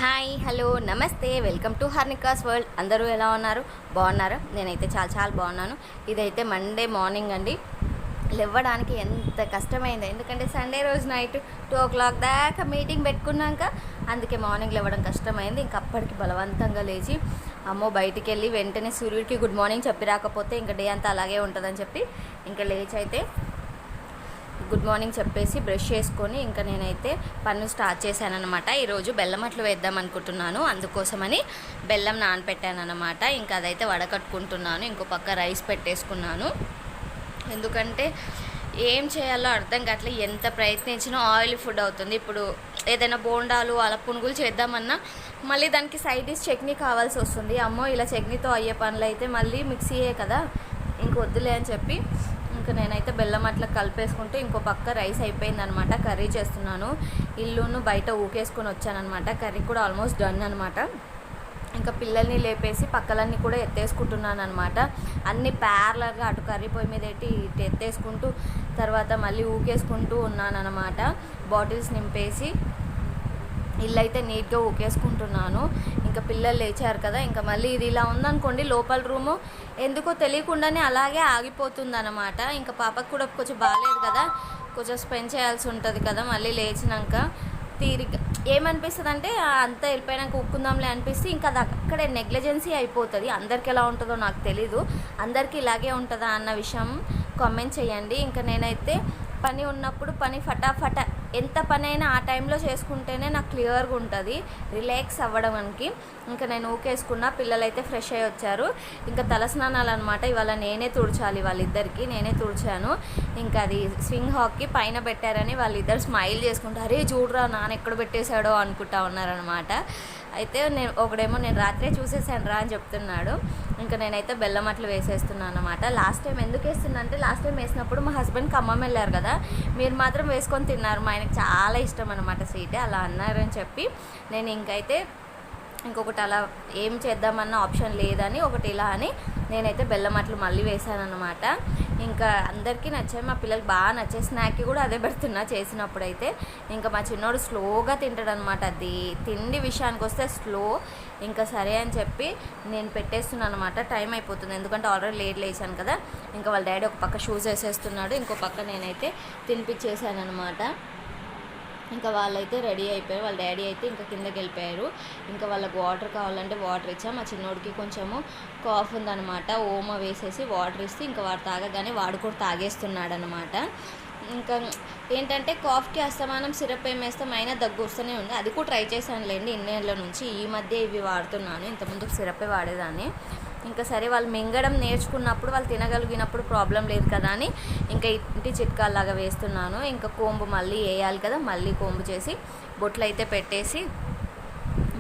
Hi hello నమస్తే welcome to హర్నికాస్ world. అందరూ ఎలా ఉన్నారు? బాగున్నారా? నేనైతే చాలా బాగున్నాను. ఇదైతే మండే మార్నింగ్ అండి. లేవడానికి ఎంత కష్టమైంది, ఎందుకంటే సండే రోజు నైట్ 2 o'clock దాకా మీటింగ్ పెట్టుకున్నాక అందుకే మార్నింగ్ లేవడం కష్టమైంది. ఇంక అప్పటికి బలవంతంగా లేచి అమ్మో బయటికి వెళ్ళి వెంటనే సూర్యుడికి గుడ్ మార్నింగ్ చెప్పి రాకపోతే ఇంకా డే అంతా అలాగే ఉంటుందని చెప్పి ఇంకా లేచి అయితే గుడ్ మార్నింగ్ చెప్పేసి బ్రష్ చేసుకొని ఇంకా నేనైతే పనులు స్టార్ట్ చేశానన్నమాట. ఈరోజు బెల్లం అట్లు వేద్దాం అనుకుంటున్నాను, అందుకోసమని బెల్లం నానపెట్టానన్నమాట. ఇంకా అదైతే వడకట్టుకుంటున్నాను. ఇంకో పక్క రైస్ పెట్టేసుకున్నాను, ఎందుకంటే ఏం చేయాలో అర్థం కావట్లేదు. ఎంత ప్రయత్నించినా ఆయిల్ ఫుడ్ అవుతుంది. ఇప్పుడు ఏదైనా బోండాలు అలా పునుగులు చేద్దామన్నా మళ్ళీ దానికి సైడ్ డిష్ చట్నీ కావాల్సి వస్తుంది. అమ్మో ఇలా చట్నీతో అయ్యే పనులు అయితే మళ్ళీ మిక్సీయే కదా, ఇంక వద్దులే అని చెప్పి ఇంకా నేనైతే బెల్లం అట్లా కలిపేసుకుంటూ ఇంకో పక్క రైస్ అయిపోయిందనమాట. కర్రీ చేస్తున్నాను. ఇల్లును బయట ఊకేసుకొని వచ్చానమాట. కర్రీ కూడా ఆల్మోస్ట్ డన్ అనమాట. ఇంకా పిల్లల్ని లేపేసి పక్కలన్నీ కూడా ఎత్తేసుకుంటున్నాను అనమాట. అన్నీ ప్యారలర్గా అటు కర్రీ పొయ్యి మీద ఇటు ఎత్తేసుకుంటూ తర్వాత మళ్ళీ ఊకేసుకుంటూ ఉన్నానన్నమాట. బాటిల్స్ నింపేసి ఇల్లు అయితే నీట్గా ఊకేసుకుంటున్నాను. ఇంకా పిల్లలు లేచారు కదా, ఇంకా మళ్ళీ ఇది ఇలా ఉందనుకోండి లోపల రూము ఎందుకో తెలియకుండానే అలాగే ఆగిపోతుంది అనమాట. ఇంకా పాపకు కూడా కొంచెం బాగాలేదు కదా, కొంచెం స్పెండ్ చేయాల్సి ఉంటుంది కదా. మళ్ళీ లేచినాక తీరిక ఏమనిపిస్తుంది అంటే అంతా వెళ్ళిపోయినాక ఉక్కుందాంలే అనిపిస్తే ఇంకా అది అక్కడే నెగ్లిజెన్సీ అయిపోతుంది. అందరికి ఎలా ఉంటుందో నాకు తెలీదు, అందరికీ ఇలాగే ఉంటుందా అన్న విషయం కామెంట్ చేయండి. ఇంకా నేనైతే పని ఉన్నప్పుడు పని ఫటాఫట ఎంత పని అయినా ఆ టైంలో చేసుకుంటేనే నాకు క్లియర్గా ఉంటుంది, రిలాక్స్ అవ్వడానికి. ఇంకా నేను ఊకేసుకున్నా. పిల్లలైతే ఫ్రెష్ అయ్యి వచ్చారు. ఇంకా తలస్నానాలు అనమాట. ఇవాళ నేనే తుడిచాలి, వాళ్ళిద్దరికి నేనే తుడిచాను. ఇంకా అది స్వింగ్ హాక్కి పైన పెట్టారని వాళ్ళిద్దరు స్మైల్ చేసుకుంటారు. అరే చూడరా నాన్న ఎక్కడ పెట్టేశాడో అనుకుంటా ఉన్నారనమాట. అయితే ఒకడేమో నేను రాత్రే చూసేసాను రా అని చెప్తున్నాడు. ఇంకా నేనైతే బెల్లం అట్లు వేసేస్తున్నాను అనమాట. లాస్ట్ టైం ఎందుకు వేస్తున్నా అంటే లాస్ట్ టైం వేసినప్పుడు మా హస్బెండ్ ఖమ్మం వెళ్ళారు కదా, మీరు మాత్రం వేసుకొని తిన్నారు. మా ఆయనకు చాలా ఇష్టం అనమాట స్వీట్, అలా అన్నారని చెప్పి నేను ఇంకైతే ఇంకొకటి అలా ఏం చేద్దామన్న ఆప్షన్ లేదని ఒకటి ఇలా అని నేనైతే బెల్లం అట్లు మళ్ళీ వేసాను అనమాట. ఇంకా అందరికీ నచ్చాయి, మా పిల్లలకి బాగా నచ్చాయి. స్నాక్కి కూడా అదే పెడుతున్నా చేసినప్పుడు అయితే. ఇంకా మా చిన్నోడు స్లోగా తింటాడు అనమాట. అది తిండి విషయానికి వస్తే స్లో. ఇంకా సరే అని చెప్పి నేను పెట్టేస్తున్నాను అనమాట. టైం అయిపోతుంది, ఎందుకంటే ఆల్రెడీ లేట్ లేచాను కదా. ఇంకా వాళ్ళ డాడీ ఒక పక్క షూస్ వేసేస్తున్నాడు, ఇంకో పక్క నేనైతే తినిపించేసాను అనమాట. ఇంకా వాళ్ళైతే రెడీ అయిపోయారు. వాళ్ళ డాడీ అయితే ఇంకా కిందకి వెళ్ళిపోయారు. ఇంకా వాళ్ళకి వాటర్ కావాలంటే వాటర్ ఇచ్చాం. మా చిన్నోడికి కొంచెము కాఫ్ ఉందనమాట, ఓమ వేసేసి వాటర్ ఇస్తే ఇంకా వాడు తాగగానే వాడు కూడా తాగేస్తున్నాడు అనమాట. ఇంకా ఏంటంటే కాఫ్కి అస్తమానం సిరప్ ఏమేస్తాం, అయినా దగ్గు వస్తూనే ఉంది. అది కూడా ట్రై చేశానులేండి ఇన్నేళ్ళ నుంచి. ఈ మధ్య ఇవి వాడుతున్నాను, ఇంతకుముందు సిరపే వాడేదాన్ని. ఇంకా సరే వాళ్ళు మింగడం నేర్చుకున్నప్పుడు వాళ్ళు తినగలిగినప్పుడు ప్రాబ్లం లేదు కదా అని ఇంకా ఇంటి చిట్కాల్లాగా వేస్తున్నాను. ఇంకా కోంబు మళ్ళీ వేయాలి కదా, మళ్ళీ కోంబు చేసి బొట్లు అయితే పెట్టేసి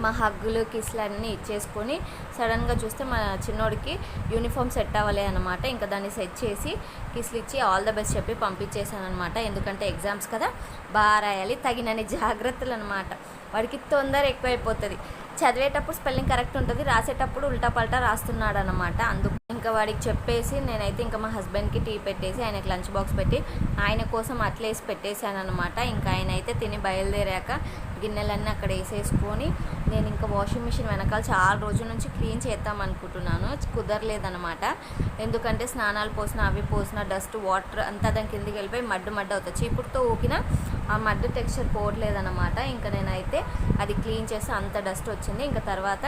మా హగ్గులు కిస్లు అన్నీ ఇచ్చేసుకొని సడన్గా చూస్తే మా చిన్నోడికి యూనిఫామ్ సెట్ అవ్వలే అనమాట. ఇంకా దాన్ని సెట్ చేసి కిస్లు ఇచ్చి ఆల్ ద బెస్ట్ చెప్పి పంపించేశాను అనమాట. ఎందుకంటే ఎగ్జామ్స్ కదా, బాగా రాయాలి, తగినన్ని జాగ్రత్తలు అనమాట. వాడికి తొందర ఎక్కువైపోతుంది. చదివేటప్పుడు స్పెల్లింగ్ కరెక్ట్ ఉంటుంది, రాసేటప్పుడు ఉల్టా పల్టా రాస్తున్నాడు అనమాట. అందుకు ఇంకా వాడికి చెప్పేసి నేనైతే ఇంకా మా హస్బెండ్కి టీ పెట్టేసి ఆయనకి లంచ్ బాక్స్ పెట్టి ఆయన కోసం అట్లేసి పెట్టేశాను అనమాట. ఇంకా ఆయన అయితే తిని బయలుదేరాక గిన్నెలన్నీ అక్కడ వేసేసుకొని నేను ఇంకా వాషింగ్ మిషన్ వెనకాల చాలా రోజుల నుంచి క్లీన్ చేద్దాం అనుకుంటున్నాను, కుదరలేదనమాట. ఎందుకంటే స్నానాలు పోసిన అవి పోసిన డస్ట్ వాటర్ అంతా దాని కిందికి వెళ్ళిపోయి మడ్డు అవుతుంది. చీపుడుతో ఊకినా ఆ మడ్డు టెక్స్చర్ పోవట్లేదనమాట. ఇంకా నేనైతే అది క్లీన్ చేసి అంత డస్ట్ వచ్చింది. ఇంకా తర్వాత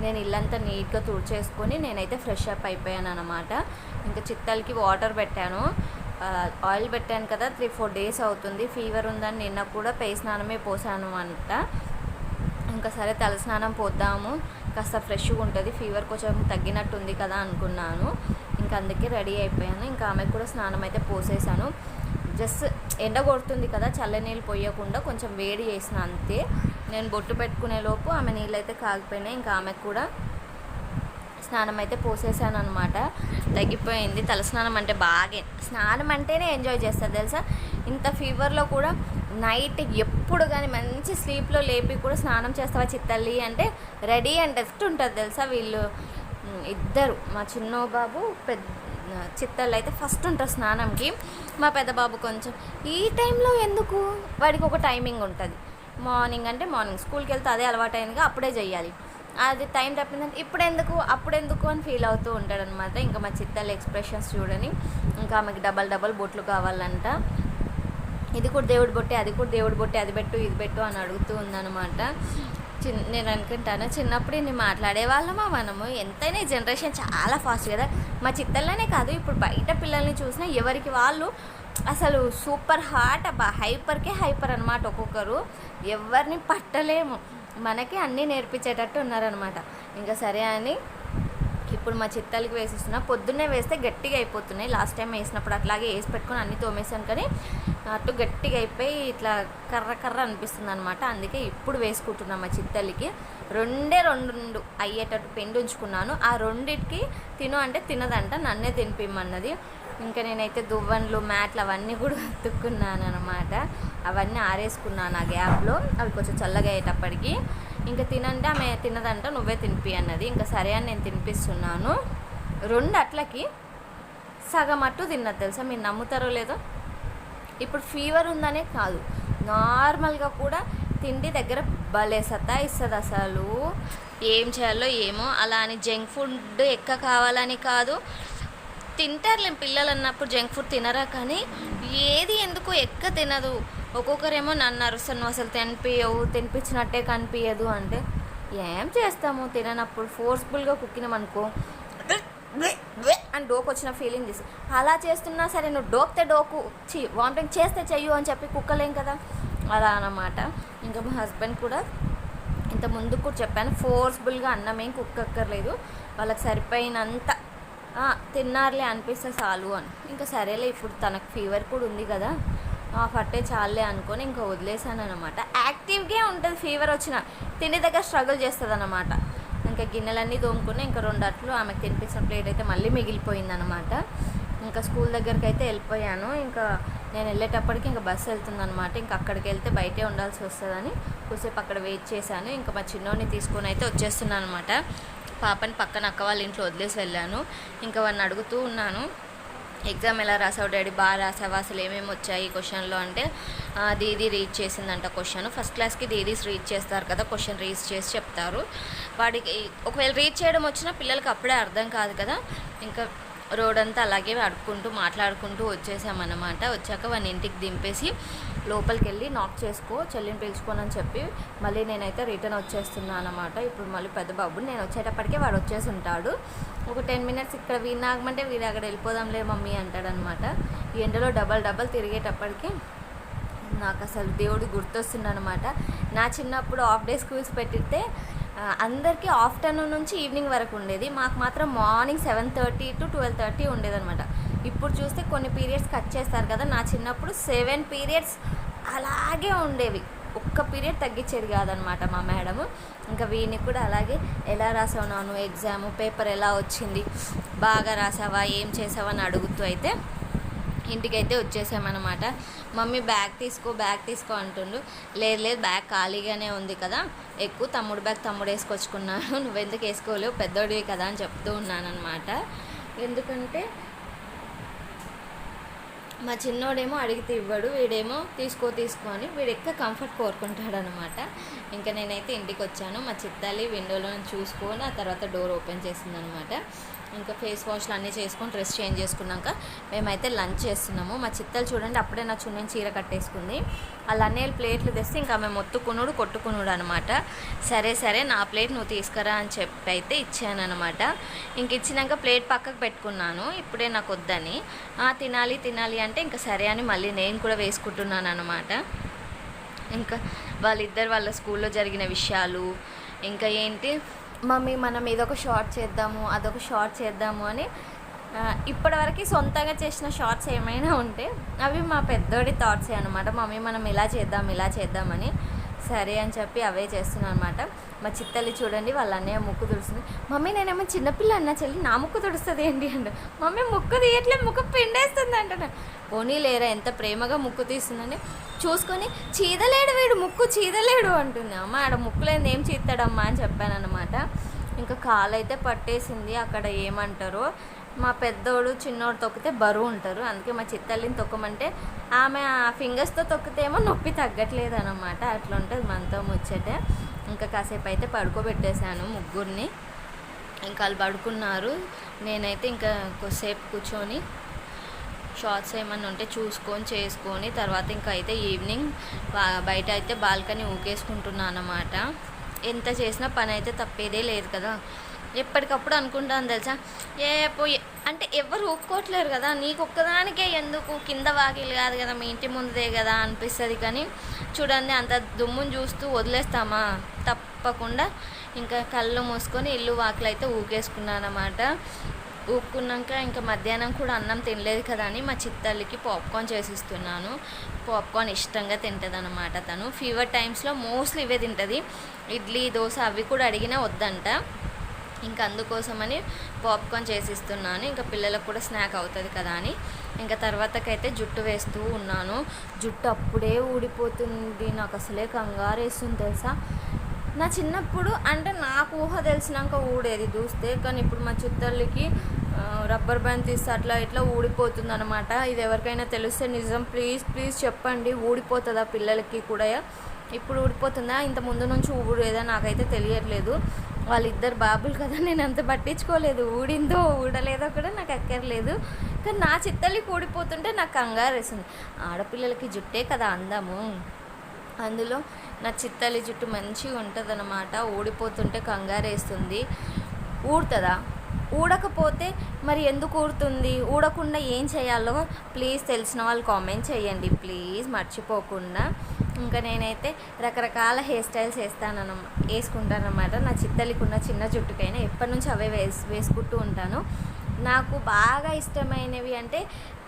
నేను ఇల్లంతా నీట్గా తుడిచేసుకొని నేనైతే ఫ్రెష్ అప్ అయిపోయాను అనమాట. ఇంకా చిత్తలకి వాటర్ పెట్టాను, ఆయిల్ పెట్టాను కదా, 3-4 days అవుతుంది. ఫీవర్ ఉందని నిన్న కూడా పే స్నానమే పోసాను అనమాట. ఇంకా సరే తలస్నానం పోద్దాము, కాస్త ఫ్రెష్గా ఉంటుంది, ఫీవర్ కొంచెం తగ్గినట్టుంది కదా అనుకున్నాను. ఇంకా అందుకే రెడీ అయిపోయాను. ఇంకా ఆమెకు కూడా స్నానం అయితే పోసేసాను. జస్ట్ ఎండ కొడుతుంది కదా, చల్లనీళ్ళు పోయకుండా కొంచెం వేడి చేసిన అంతే. నేను బొట్టు పెట్టుకునే లోపు ఆమె నీళ్ళు అయితే కాగిపోయినాయి. ఇంకా ఆమెకు కూడా స్నానం అయితే పోసేసాను అనమాట. తగ్గిపోయింది. తలస్నానం అంటే బాగా, స్నానం అంటేనే ఎంజాయ్ చేస్తారు తెలుసా. ఇంత ఫీవర్లో కూడా నైట్ ఎప్పుడు కానీ మంచి స్లీప్లో లేపి కూడా స్నానం చేస్తావా చిత్తల్లి అంటే రెడీ అండ్ టెస్ట్ ఉంటుంది తెలుసా. వీళ్ళు ఇద్దరు, మా చిన్నో బాబు చిత్తళ్ళు అయితే ఫస్ట్ ఉంటారు స్నానంకి. మా పెద్ద బాబు కొంచెం ఈ టైంలో ఎందుకు, వాడికి ఒక టైమింగ్ ఉంటుంది. మార్నింగ్ అంటే మార్నింగ్ స్కూల్కి వెళ్తే అదే అలవాటైనగా అప్పుడే చేయాలి. అది టైం తప్పిందంటే ఇప్పుడెందుకు అప్పుడెందుకు అని ఫీల్ అవుతూ ఉంటాడనమాట. ఇంకా మా చిత్తల ఎక్స్ప్రెషన్స్ చూడని, ఇంకా ఆమెకి డబల్ బొట్లు కావాలంట. ఇది కూడా దేవుడి బొట్టే, అది కూడా దేవుడి బొట్టే, అది పెట్టు ఇది పెట్టు అని అడుగుతూ ఉందన్నమాట. నేను అనుకుంటాను చిన్నప్పుడు ఇన్ని మాట్లాడే వాళ్ళమా మనము. ఎంతైనా ఈ జనరేషన్ చాలా ఫాస్ట్ కదా. మా చిత్తల్లోనే కాదు, ఇప్పుడు బయట పిల్లల్ని చూసినా ఎవరికి వాళ్ళు అసలు సూపర్ హాట్ అబ్బా, హైపర్కే హైపర్ అనమాట. ఒక్కొక్కరు ఎవరిని పట్టలేము, మనకి అన్నీ నేర్పించేటట్టు ఉన్నారనమాట. ఇంకా సరే అని ఇప్పుడు మా చిత్తలకి వేసిస్తున్నా. పొద్దున్నే వేస్తే గట్టిగా అయిపోతున్నాయి. లాస్ట్ టైం వేసినప్పుడు అట్లాగే వేసి పెట్టుకొని అన్నీ తోమేసాను, కానీ అటు గట్టిగా అయిపోయి ఇట్లా కర్ర అనిపిస్తుంది అనమాట. అందుకే ఇప్పుడు వేసుకుంటున్నాం. మా చిత్తలికి రెండు అయ్యేటట్టు పిండి ఉంచుకున్నాను. ఆ రెండిటికి తిను అంటే తినదంట, నన్నే తినిపిమ్మన్నది. ఇంకా నేనైతే దువ్వన్లు మ్యాట్లు అవన్నీ కూడా తుక్కున్నాను అనమాట. అవన్నీ ఆరేసుకున్నాను ఆ గ్యాప్లో, అవి కొంచెం చల్లగా అయ్యేటప్పటికి. ఇంకా తినంటే ఆమె తినదంట, నువ్వే తినిపి అన్నది. ఇంకా సరే అని నేను తినిపిస్తున్నాను. 2 అట్లకి సగం అట్టు తిన్నది తెలుసా, మీరు నమ్ముతారో లేదో. ఇప్పుడు ఫీవర్ ఉందనే కాదు, నార్మల్గా కూడా తిండి దగ్గర భలే సతాయిస్తుంది అసలు. ఏం చేయాలో ఏమో. అలా అని జంక్ ఫుడ్ కావాలని కాదు, తింటారులే పిల్లలు అన్నప్పుడు జంక్ ఫుడ్ తినరా, కానీ ఏది ఎందుకు తినదు. ఒక్కొక్కరేమో నన్ను అరుస్తాను, నువ్వు అసలు తినిపించినట్టే కనిపించదు అంటే ఏం చేస్తాము. తిననప్పుడు ఫోర్స్ఫుల్గా కుక్కినామనుకో అని డోకు వచ్చిన ఫీలింగ్ తీసి అలా చేస్తున్నా సరే, నువ్వు డోకు వామిటింగ్ చేస్తే చెయ్యు అని చెప్పి కుక్కలేం కదా, అలా అన్నమాట. ఇంకా మా హస్బెండ్ కూడా ఇంత ముందు కూడా చెప్పాను, ఫోర్స్ఫుల్గా అన్నం ఏం కుక్కక్కర్లేదు, వాళ్ళకి సరిపోయినంత తిన్నారులే అనిపిస్తే చాలు అని. ఇంకా సరేలే, ఇప్పుడు తనకు ఫీవర్ కూడా ఉంది కదా, పట్టే చాలే అనుకొని ఇంకా వదిలేసాను అనమాట. యాక్టివ్గా ఉంటుంది, ఫీవర్ వచ్చిన తిండి దగ్గర స్ట్రగుల్ చేస్తుంది అనమాట. ఇంకా గిన్నెలన్నీ తోముకుని ఇంకా 2 అట్లు ఆమెకు తినిపించిన ప్లేట్ అయితే మళ్ళీ మిగిలిపోయిందనమాట. ఇంకా స్కూల్ దగ్గరికి అయితే వెళ్ళిపోయాను. ఇంకా నేను వెళ్ళేటప్పటికి ఇంకా బస్సు వెళ్తుందనమాట. ఇంకా అక్కడికి వెళ్తే బయటే ఉండాల్సి వస్తుందని కొద్దిసేపు అక్కడ వెయిట్ చేశాను. ఇంకా మా చిన్నోడిని తీసుకొని అయితే వచ్చేస్తున్నాను అనమాట. పాపని పక్కన అక్క వాళ్ళ ఇంట్లో వదిలేసి వెళ్ళాను. ఇంకా వాడిని అడుగుతూ ఉన్నాను, ఎగ్జామ్ ఎలా రాసావు డాడీ, బాగా రాసావా, అసలు ఏమేమి వచ్చాయి క్వశ్చన్లో అంటే దీదీ రీడ్ చేసిందంట క్వశ్చన్. ఫస్ట్ క్లాస్కి దీదీస్ రీడ్ చేస్తారు కదా, క్వశ్చన్ రీడ్ చేసి చెప్తారు. వాడికి ఒకవేళ రీడ్ చేయడం వచ్చినా పిల్లలకి అప్పుడే అర్థం కాదు కదా. ఇంకా రోడ్ అంతా అలాగే అడుక్కుంటూ మాట్లాడుకుంటూ వచ్చేసామన్నమాట. వచ్చాక వాడిని ఇంటికి దింపేసి లోపలికి వెళ్ళి నాక్ చేసుకో, చెల్లిని పిలుచుకోనని చెప్పి మళ్ళీ నేనైతే రిటర్న్ వచ్చేస్తున్నాను అనమాట. ఇప్పుడు మళ్ళీ పెద్ద బాబు నేను వచ్చేటప్పటికే వాడు వచ్చేసి ఉంటాడు. ఒక 10 మినిట్స్ ఇక్కడ వీడిని ఆగమంటే వీడు అక్కడ వెళ్ళిపోదాంలే మమ్మీ అంటాడనమాట. ఈ ఎండలో డబల్ తిరిగేటప్పటికి నాకు అసలు దేవుడు గుర్తొస్తుందనమాట. నా చిన్నప్పుడు హాఫ్ డే స్కూల్స్ పెట్టితే అందరికీ ఆఫ్టర్నూన్ నుంచి ఈవినింగ్ వరకు ఉండేది, మాకు మాత్రం మార్నింగ్ 7:30 to 12:30 ఉండేదన్నమాట. ఇప్పుడు చూస్తే కొన్ని పీరియడ్స్ కట్ చేస్తారు కదా, నా చిన్నప్పుడు 7 పీరియడ్స్ అలాగే ఉండేవి, ఒక్క పీరియడ్ తగ్గించేది కాదనమాట మా మేడము. ఇంకా వీడిని కూడా అలాగే ఎలా రాసావు నాను ఎగ్జాము, పేపర్ ఎలా వచ్చింది, బాగా రాసావా, ఏం చేసావా అని అడుగుతూ అయితే ఇంటికైతే వచ్చేసామన్నమాట. మమ్మీ బ్యాగ్ తీసుకో అంటుండు. లేదు బ్యాగ్ ఖాళీగానే ఉంది కదా, ఎక్కువ తమ్ముడు బ్యాగ్ తమ్ముడు వేసుకొచ్చుకున్నాను, నువ్వెందుకు వేసుకోలేవు, పెద్దోడివి కదా అని చెప్తూ ఉన్నానమాట. ఎందుకంటే మా చిన్నోడేమో అడిగితే ఇవ్వడు, వీడేమో తీసుకో అని వీడు ఎక్కువ కంఫర్ట్ కోరుకుంటాడు అనమాట. ఇంకా నేనైతే ఇంటికి వచ్చాను. మా చిత్తాలి విండోలో చూసుకొని ఆ తర్వాత డోర్ ఓపెన్ చేసిందనమాట. ఇంకా ఫేస్ వాష్లు అన్నీ చేసుకొని డ్రెస్ చేంజ్ చేసుకున్నాక మేమైతే లంచ్ చేస్తున్నాము. మా చిత్తలు చూడండి అప్పుడే నా చున్నీ చీర కట్టేసుకుంది. అలా అన్నయ్యలు ప్లేట్లు తెస్తే ఇంకా మేము మొత్తుకునుడు కొట్టుకునుడు అనమాట. సరే నా ప్లేట్ నువ్వు తీసుకురా అని చెప్పి అయితే ఇచ్చాను అనమాట. ఇంక ఇచ్చినాక ప్లేట్ పక్కకు పెట్టుకున్నాను, ఇప్పుడే నాకు వద్దని. తినాలి అంటే ఇంకా సరే అని మళ్ళీ నేను కూడా వేసుకుంటున్నాను అనమాట. ఇంకా వాళ్ళ స్కూల్లో జరిగిన విషయాలు, ఇంకా ఏంటి మమ్మీ మనం ఇదొక షార్ట్ చేద్దాము అదొక షార్ట్ చేద్దాము అని ఇప్పటివరకు సొంతంగా చేసిన షార్ట్స్ ఏమైనా ఉంటే అవి మా పెద్దోడి థాట్సే అనమాట. మమ్మీ మనం ఇలా చేద్దామని సరే అని చెప్పి అవే చేస్తున్నాను అనమాట. మా చిత్తల్లి చూడండి వాళ్ళ అన్నయ్య ముక్కు తుడుస్తుంది. మమ్మీ నేనేమో చిన్నపిల్ల అన్న చెల్లి నా ముక్కు తుడుస్తుంది ఏంటి అంటే, మమ్మీ ముక్కు తీయట్లే ముక్కు పిండేస్తుంది అంటున్నా. పోనీ లేరా ఎంత ప్రేమగా ముక్కు తీస్తుందండి, చూసుకొని చీదలేడు వీడు ముక్కు చీదలేడు అంటుంది. అమ్మ ఆడ ముక్కులేంది ఏం చీస్తాడమ్మా అని చెప్పాను అనమాట. ఇంకా కాలు అయితే పట్టేసింది, అక్కడ ఏమంటారో మా పెద్దోడు చిన్నోడు తొక్కితే బరువు ఉంటారు, అందుకే మా చిత్తల్లిని తొక్కమంటే ఆమె ఆ ఫింగర్స్తో తొక్కితేమో నొప్పి తగ్గట్లేదు అనమాట. అట్లా ఉంటుంది మనతో ముచ్చటే. ఇంకా కాసేపు అయితే పడుకోబెట్టేశాను ముగ్గురిని. ఇంకా వాళ్ళు పడుకున్నారు. నేనైతే ఇంకా కొద్దిసేపు కూర్చొని షార్ట్స్ ఏమన్నా ఉంటే చూసుకొని చేసుకొని తర్వాత ఇంకా అయితే ఈవినింగ్ బయట అయితే బాల్కనీ ఊకేసుకుంటున్నాను అన్నమాట. ఎంత చేసినా పని అయితే తప్పేదే లేదు కదా. ఎప్పటికప్పుడు అనుకుంటాను తెలుసా, పోయి అంటే ఎవరు ఊక్కోవట్లేరు కదా, నీకు ఒక్కదానికే ఎందుకు, కింద వాకిలు కాదు కదా, మీ ఇంటి ముందే కదా అనిపిస్తుంది. కానీ చూడండి, అంత దుమ్ముని చూస్తూ వదిలేస్తామా? తప్పకుండా ఇంకా కళ్ళు మూసుకొని ఇల్లు వాకిలు అయితే ఊకేసుకున్నాను అన్నమాట. ఊపుకున్నాక ఇంకా మధ్యాహ్నం కూడా అన్నం తినలేదు కదా అని మా చిత్తల్లికి పాప్కార్న్ చేసిస్తున్నాను. పాప్కార్న్ ఇష్టంగా తింటుంది అనమాట. తను ఫీవర్ టైమ్స్లో మోస్ట్లీ ఇవే తింటుంది. ఇడ్లీ దోశ అవి కూడా అడిగినా వద్దంట. ఇంకా అందుకోసమని పాప్కార్న్ చేసిస్తున్నాను. ఇంకా పిల్లలకు కూడా స్నాక్ అవుతుంది కదా అని. ఇంకా తర్వాతకైతే జుట్టు వేస్తూ ఉన్నాను. జుట్టు అప్పుడే ఊడిపోతుంది. నాకు అసలే కంగారు వేస్తుంది తెలుసా. నా చిన్నప్పుడు అంటే నాకు ఊహ తెలిసినాక ఊడేది చూస్తే, కానీ ఇప్పుడు మా చిత్తల్లికి రబ్బర్ బ్యాండ్ తీస్తే అట్లా ఇట్లా ఊడిపోతుంది అనమాట. ఇది ఎవరికైనా తెలిస్తే నిజం ప్లీజ్ ప్లీజ్ చెప్పండి. ఊడిపోతుందా పిల్లలకి కూడా? ఇప్పుడు ఊడిపోతుందా? ఇంత ముందు నుంచి ఊడేదా? నాకైతే తెలియట్లేదు. వాళ్ళిద్దరు బాబులు కదా, నేను అంత పట్టించుకోలేదు. ఊడిందో ఊడలేదో కూడా నాకు అక్కర్లేదు. కానీ నా చిత్తల్లికి ఊడిపోతుంటే నాకు కంగారు వేస్తుంది. ఆడపిల్లలకి జుట్టే కదా అందము. అందులో నా చిత్తల్లి జుట్టు మంచిగా ఉంటుంది అన్నమాట. ఊడిపోతుంటే కంగారు వేస్తుంది. ఊడుతుందా? ఊడకపోతే మరి ఎందుకు ఊడుతుంది? ఊడకుండా ఏం చేయాలో ప్లీజ్ తెలిసిన వాళ్ళు కామెంట్ చేయండి ప్లీజ్, మర్చిపోకుండా. ఇంకా నేనైతే రకరకాల హెయిర్ స్టైల్స్ వేసుకుంటానన్నమాట. నా చిత్తల్లికి ఉన్న చిన్న జుట్టుకైనా ఎప్పటి నుంచి అవే వేసుకుంటూ ఉంటాను. నాకు బాగా ఇష్టమైనవి అంటే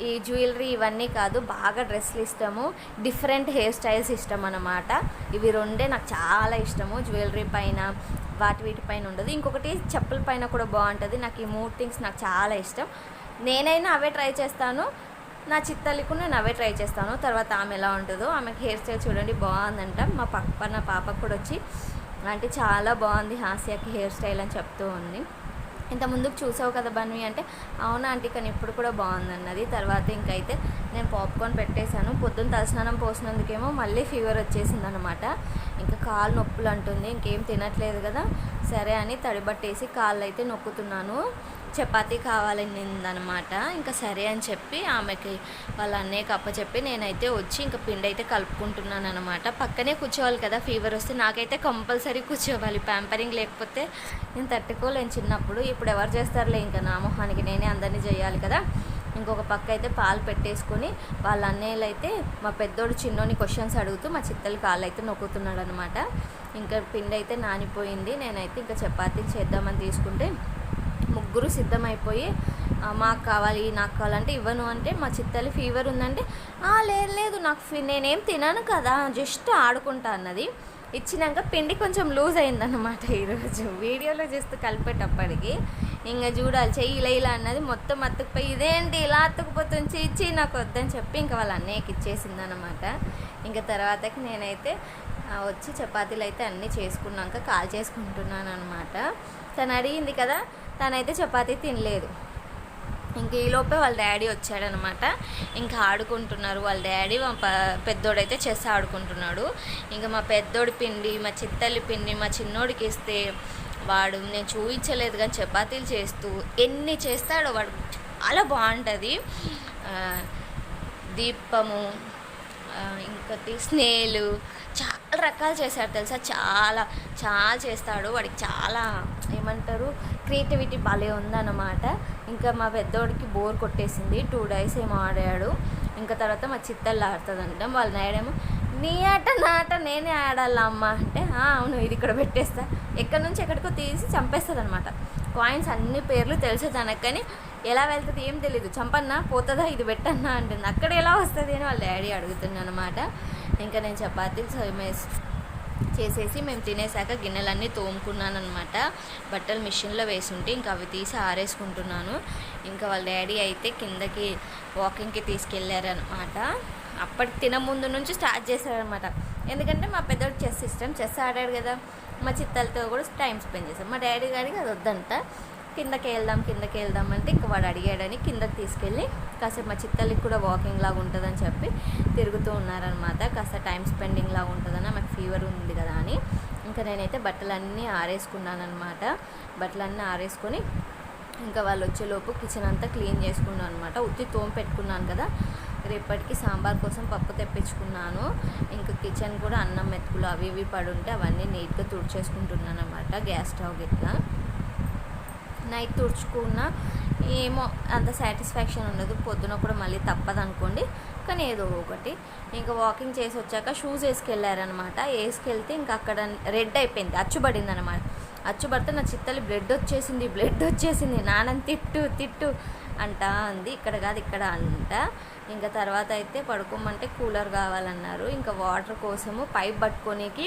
ఈ జ్యువెలరీ ఇవన్నీ కాదు, బాగా డ్రెస్సులు ఇష్టము, డిఫరెంట్ హెయిర్ స్టైల్స్ ఇష్టం అన్నమాట. ఇవి రెండే నాకు చాలా ఇష్టము. జ్యువెలరీ పైన వీటిపైన ఉండదు. ఇంకొకటి చెప్పుల పైన కూడా బాగుంటుంది. నాకు ఈ 3 థింగ్స్ నాకు చాలా ఇష్టం. నేనైనా అవే ట్రై చేస్తాను. నా చిత్తల్లికు నేను అవే ట్రై చేస్తాను. తర్వాత ఆమె ఎలా ఉంటుందో, ఆమెకి హెయిర్ స్టైల్ చూడండి బాగుందంట. మా పక్కన పాపకు కూడా వచ్చి అంటే చాలా బాగుంది హాస్యకి హెయిర్ స్టైల్ అని చెప్తూ ఉంది. ఇంత ముందుకు చూసావు కదా బన్వి అంటే, అవునా ఆంటీ కానీ ఇప్పుడు కూడా బాగుందన్నది. తర్వాత ఇంకైతే నేను పాప్కార్న్ పెట్టేశాను. పొద్దున్న తలస్నానం పోసినందుకేమో మళ్ళీ ఫీవర్ వచ్చేసింది అనమాట. ఇంకా కాళ్ళు నొప్పులు అంటుంది, ఇంకేం తినట్లేదు కదా, సరే అని తడిబట్టేసి కాళ్ళు అయితే నొక్కుతున్నాను. చపాతీ కావాలనిందనమాట. ఇంకా సరే అని చెప్పి ఆమెకి వాళ్ళ అన్నయ్యకి అప్పచెప్పి నేనైతే వచ్చి ఇంకా పిండి అయితే కలుపుకుంటున్నాను అనమాట. పక్కనే కూర్చోవాలి కదా, ఫీవర్ వస్తే నాకైతే కంపల్సరీ కూర్చోవాలి. ప్యాంపరింగ్ లేకపోతే నేను తట్టుకోలేను చిన్నప్పుడు. ఇప్పుడు ఎవరు చేస్తారులే, ఇంకా నా మొహానికి నేనే అందరినీ చేయాలి కదా. ఇంకొక పక్క అయితే పాలు పెట్టేసుకొని వాళ్ళ అన్నయ్యలు అయితే మా పెద్దోడు చిన్నోని క్వశ్చన్స్ అడుగుతూ మా చిత్తలు కాళ్ళు అయితే నొక్కుతున్నాడు అనమాట. ఇంకా పిండి అయితే నానిపోయింది. నేనైతే ఇంకా చపాతీ చేద్దామని తీసుకుంటే ముగ్గురు సిద్ధమైపోయి మాకు కావాలి నాకు కావాలంటే ఇవ్వను అంటే, మా చిత్తల్లి ఫీవర్ ఉందంటే లేదు నాకు నేనేం తినను కదా జస్ట్ ఆడుకుంటా అన్నది. ఇచ్చినాక పిండి కొంచెం లూజ్ అయిందన్నమాట. ఈరోజు వీడియోలో చూస్తూ కలిపేటప్పటికి ఇంకా చూడాలి చెయ్యి ఇలా అన్నది మొత్తం అతుకుపోయి, ఇదేంటి ఇలా అతుకుపోతుంది ఇచ్చి నాకు వద్దని చెప్పి ఇంకా వాళ్ళ అన్నయ్యకి ఇచ్చేసిందనమాట. ఇంకా తర్వాతకి నేనైతే వచ్చి చపాతీలు అయితే అన్నీ చేసుకున్నాక కాల్ చేసుకుంటున్నాను అనమాట. తను అడిగింది కదా, తనైతే చపాతీ తినలేదు. ఇంక ఈలోపే వాళ్ళ డాడీ వచ్చాడనమాట. ఇంకా ఆడుకుంటున్నారు వాళ్ళ డాడీ. మా పెద్దోడైతే చెస్ ఆడుకుంటున్నాడు. ఇంకా మా పెద్దోడి పిండి మా చిత్తల్లి పిండి మా చిన్నోడికి ఇస్తే వాడు నేను చూపించలేదు కానీ చపాతీలు చేస్తూ ఎన్ని చేస్తాడో వాడు చాలా బాగుంటుంది. దీపము, ఇంకోటి స్నేలు, చాలా రకాలు చేశాడు తెలుసా. చాలా చాలా చేస్తాడు. వాడికి చాలా ఏమంటారు క్రియేటివిటీ భలే ఉందన్నమాట. ఇంకా మా పెద్దోడికి బోర్ కొట్టేసింది. 2 days ఏమో ఆడాడు. ఇంకా తర్వాత మా చిత్తల్లి ఆడుతుందంట. వాళ్ళ నాయడేమో నీ ఆట నా ఆట నేనే ఆడాలా అమ్మ అంటే, అవును ఇది ఇక్కడ పెట్టేస్తా, ఎక్కడి నుంచి ఎక్కడికో తీసి చంపేస్తుంది అనమాట. కాయిన్స్ అన్ని పేర్లు తెలుసు తనకు, కానీ ఎలా వెళ్తుంది ఏం తెలీదు. చంపన్నా పోతుందా ఇది పెట్టన్నా అంటుంది. అక్కడ ఎలా వస్తుంది అని వాళ్ళ డాడీ అడుగుతున్నాను అనమాట. ఇంకా నేను చపాతీలు చేసేసి మేము తినేసాక గిన్నెలన్నీ తోముకున్నాను అనమాట. బట్టలు మిషన్లో వేసుంటే ఇంకా అవి తీసి ఆరేసుకుంటున్నాను. ఇంకా వాళ్ళ డాడీ అయితే కిందకి వాకింగ్కి తీసుకెళ్ళారనమాట. అప్పటికి తినముందు నుంచి స్టార్ట్ చేశారనమాట. ఎందుకంటే మా పెద్దోడు చెస్ ఆడాడు కదా, మా చిత్తలతో కూడా టైం స్పెండ్ చేశాం. మా డాడీ గారికి అది వద్దంట. కిందకి వెళ్దాం అంటే ఇంకా వాడు అడిగాడని కిందకి తీసుకెళ్ళి కాసేపు మా చిత్తల్లికి కూడా వాకింగ్ లాగా ఉంటుందని చెప్పి తిరుగుతూ ఉన్నారనమాట. కాస్త టైం స్పెండింగ్ లాగా ఉంటుందని, నాకు ఫీవర్ ఉంది కదా అని. ఇంకా నేనైతే బట్టలన్నీ ఆరేసుకున్నాను అనమాట. బట్టలన్నీ ఆరేసుకొని ఇంకా వాళ్ళు వచ్చేలోపు కిచెన్ అంతా క్లీన్ చేసుకున్నాను అనమాట. ఉత్తి తోమ పెట్టుకున్నాను కదా, రేపటికి సాంబార్ కోసం పప్పు తెప్పించుకున్నాను. ఇంకా కిచెన్ కూడా అన్నం మెతుకులు అవి ఇవి పడుంటే అవన్నీ నీట్గా తుడిచేసుకుంటున్నాను అనమాట. గ్యాస్ స్టవ్ గిట్లా నైట్ తుడుచుకున్నా ఏమో అంత సాటిస్ఫాక్షన్ ఉండదు, పొద్దున కూడా మళ్ళీ తప్పదు అనుకోండి. కానీ ఏదో ఒకటి. ఇంకా వాకింగ్ చేసి వచ్చాక షూస్ వేసుకెళ్ళారనమాట. వేసుకెళ్తే ఇంకా అక్కడ రెడ్ అయిపోయింది, అచ్చుబడింది అనమాట. అచ్చుబడితే నా చిత్తలి బ్లడ్ వచ్చేసింది. నాన్నని తిట్టు అంట అంది. ఇక్కడ కాదు ఇక్కడ అంట. ఇంకా తర్వాత అయితే పడుకోమంటే కూలర్ కావాలన్నారు. ఇంకా వాటర్ కోసము పైప్ పట్టుకోనికి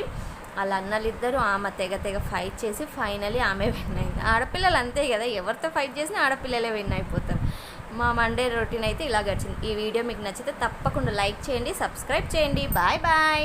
వాళ్ళ అన్నలిద్దరూ ఆమె తెగ ఫైట్ చేసి ఫైనలీ ఆమె విన్ అయింది. ఆడపిల్లలు అంతే కదా, ఎవరితో ఫైట్ చేసినా ఆడపిల్లలే విన్ అయిపోతారు. మా మండే రొటీన్ అయితే ఇలా గడిచింది. ఈ వీడియో మీకు నచ్చితే తప్పకుండా లైక్ చేయండి, సబ్స్క్రైబ్ చేయండి. బాయ్.